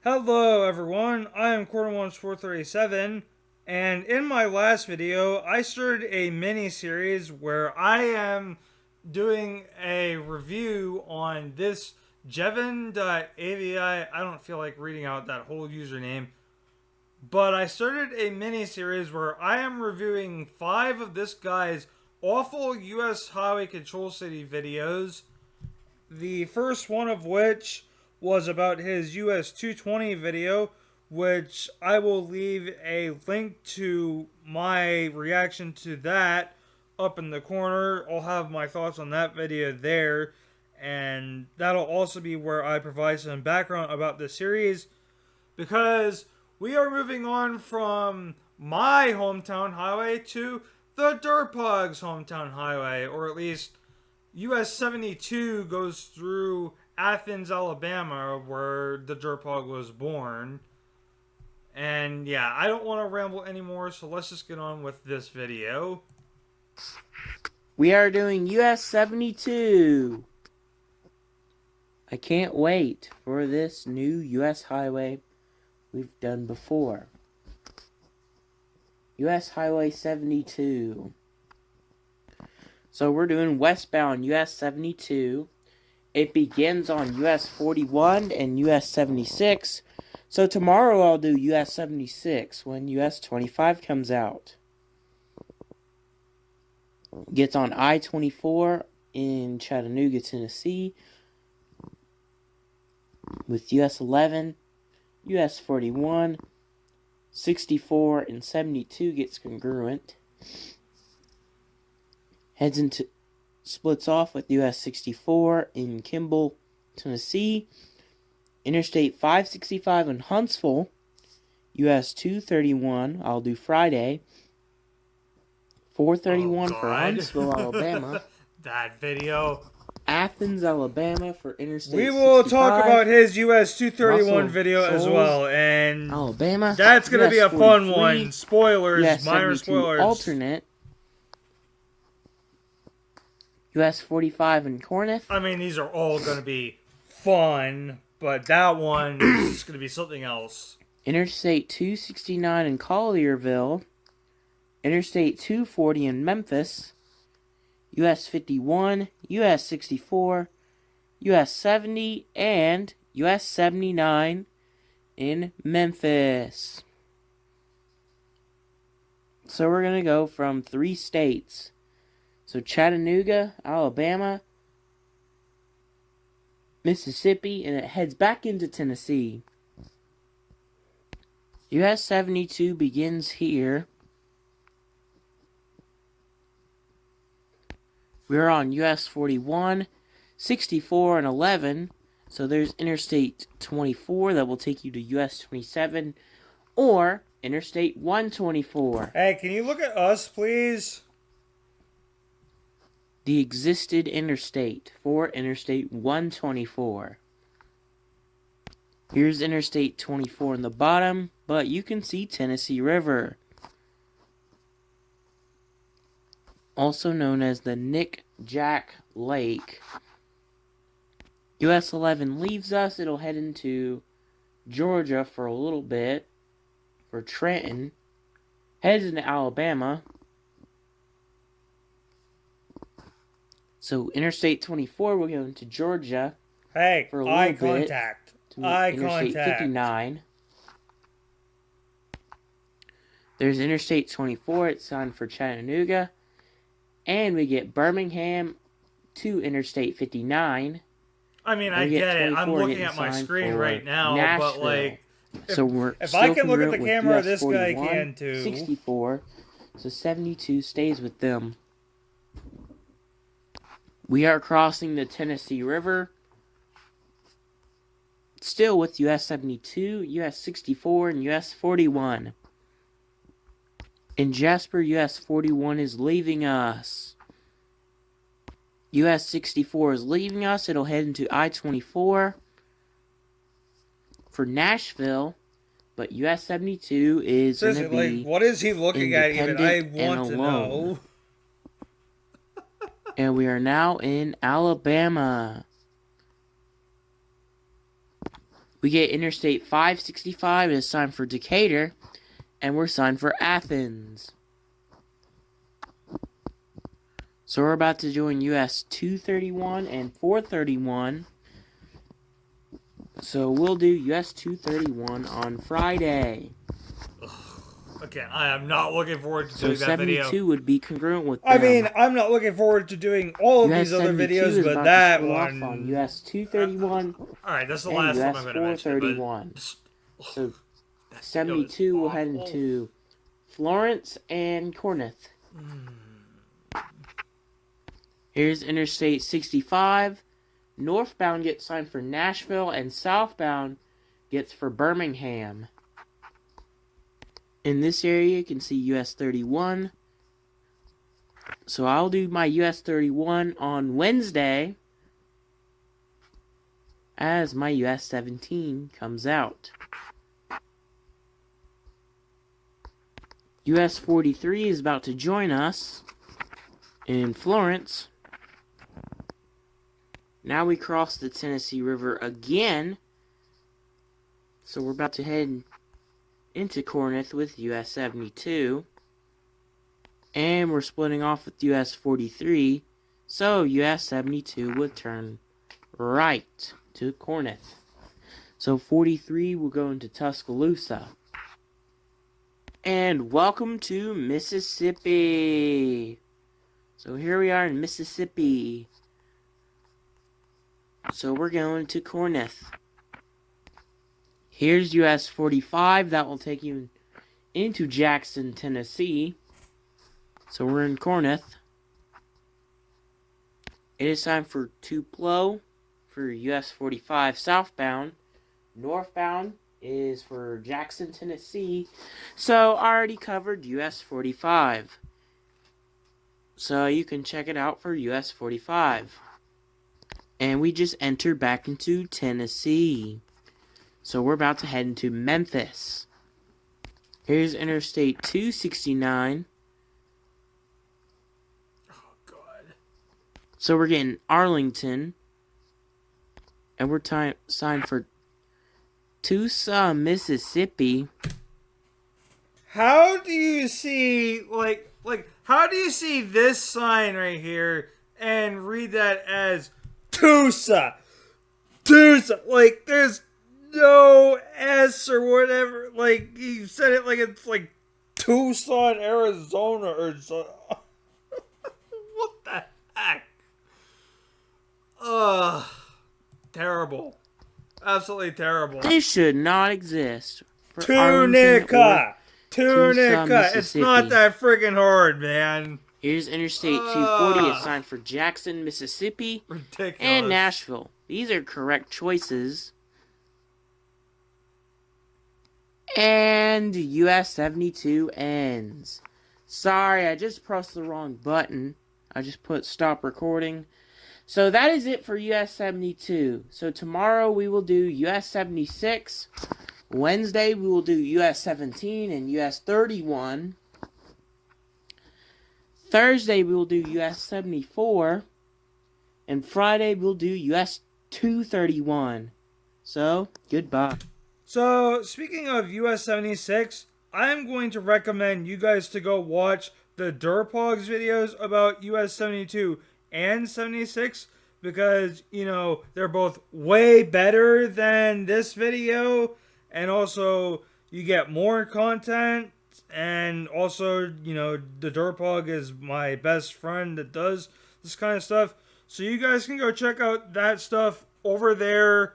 Hello everyone, I am Quarter437, and in my last video, I started a mini-series where I am doing a review on this jevin.avi. I don't feel like reading out that whole username, but I started a mini-series where I am reviewing 5 of this guy's awful US Highway Control City videos. The first one of which was about his US 220 video, which I will leave a link to my reaction to that up in the corner. I'll have my thoughts on that video there, and that'll also be where I provide some background about the series, because we are moving on from my hometown highway to the Dirtpug's hometown highway, or at least US 72 goes through Athens, Alabama, where the Dirtpug was born. And yeah, I don't want to ramble anymore, so let's just get on with this video. We are doing US 72. I can't wait for this new US highway we've done before. US Highway 72. So we're doing westbound US 72. It begins on US 41 and US 76. So tomorrow I'll do US 76 when US 25 comes out. Gets on I-24 in Chattanooga, Tennessee, with US 11, US 41, 64, and 72 gets congruent. Splits off with US 64 in Kimball, Tennessee, Interstate 565 in Huntsville, US 231, I'll do Friday, 431 for Huntsville, Alabama. That video. Athens, Alabama for Interstate We will 65. talk about his US 231 Russell video as Shoals, well, and Alabama. that's going to be a fun 43, one. Spoilers, US minor 72 spoilers. alternate. US 45 in Corinth. I mean, these are all going to be fun, but that one is just going to be something else. Interstate 269 in Collierville. Interstate 240 in Memphis. US 51, US 64, US 70, and US 79 in Memphis. So we're going to go from 3 states. So Chattanooga, Alabama, Mississippi, and it heads back into Tennessee. US 72 begins here. We're on US 41, 64, and 11. So there's Interstate 24 that will take you to US 27, or Interstate 124. Hey, can you look at us, please? The existed interstate for Interstate 124. Here's Interstate 24 in the bottom, but you can see Tennessee River, also known as the Nick Jack Lake. US 11 leaves us. It'll head into Georgia for a little bit, for Trenton. Heads into Alabama. So Interstate 24 will go into Georgia. Hey, for a eye little contact. Bit to Eye Interstate contact. 59. There's Interstate 24. It's signed for Chattanooga. And we get Birmingham to Interstate 59. I mean, I get it. I'm looking at my screen right now, Nashville. but like, if I can look at the camera, this guy can too. 64. So 72 stays with them. We are crossing the Tennessee River. Still with US 72, US 64, and US 41. In Jasper, US 41 is leaving us. US 64 is leaving us. It'll head into I-24 for Nashville. But US 72 is going to be like, what is he looking at even? I want to know. And we are now in Alabama. We get Interstate 565 is signed for Decatur, and we're signed for Athens. So we're about to join US 231 and 431. So we'll do US 231 on Friday. Okay, I am not looking forward to So doing that 72 video. would be congruent with I them. mean, I'm not looking forward to doing all of US these other 72 videos, is but about that to split one. off on US 231 Alright, that's the and last one US I'm going to mention. 431. But So 72 will head into Florence and Corinth. Here's Interstate 65. Northbound gets signed for Nashville, and southbound gets for Birmingham. In this area, you can see US 31. So I'll do my US 31 on Wednesday as my US 17 comes out. US 43 is about to join us in Florence. Now we cross the Tennessee River again. So we're about to head into Corinth with US 72. And we're splitting off with US 43. So US 72 would turn right to Corinth. So 43 will go into Tuscaloosa. And welcome to Mississippi. So here we are in Mississippi. So we're going to Corinth. Here's US 45. That will take you into Jackson, Tennessee. So we're in Corinth. It is time for Tupelo for US 45 southbound. Northbound is for Jackson, Tennessee. So I already covered US 45. So you can check it out for US 45. And we just entered back into Tennessee. So we're about to head into Memphis. Here's Interstate 269. Oh, God. So we're getting Arlington. And we're signed for Tucson, Mississippi. How do you see, how do you see this sign right here and read that as Tusa? Tusa. Like, there's no S or whatever. Like, you said it like it's like Tucson, Arizona or something. What the heck? Ugh. Terrible. Absolutely terrible. This should not exist. For Arlington Tunica. Tucson, Tunica. It's not Mississippi. that friggin' hard, man. Here's Interstate 240. It's signed for Jackson, Mississippi. Ridiculous. And Nashville. These are correct choices. And US 72 ends. Sorry, I just pressed the wrong button. I just put stop recording. So that is it for US 72. So tomorrow we will do US 76. Wednesday we will do US 17 and US 31. Thursday we will do US 74. And Friday we'll do US 231. So, goodbye. So, speaking of US 76, I'm going to recommend you guys to go watch the Derpogs videos about US 72 and 76 because, you know, they're both way better than this video, and also you get more content, and also, you know, the Derpog is my best friend that does this kind of stuff. So you guys can go check out that stuff over there,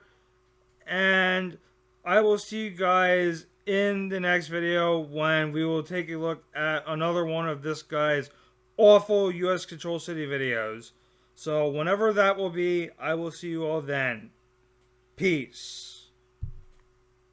and I will see you guys in the next video when we will take a look at another one of this guy's awful US Control City videos. So whenever that will be, I will see you all then. Peace.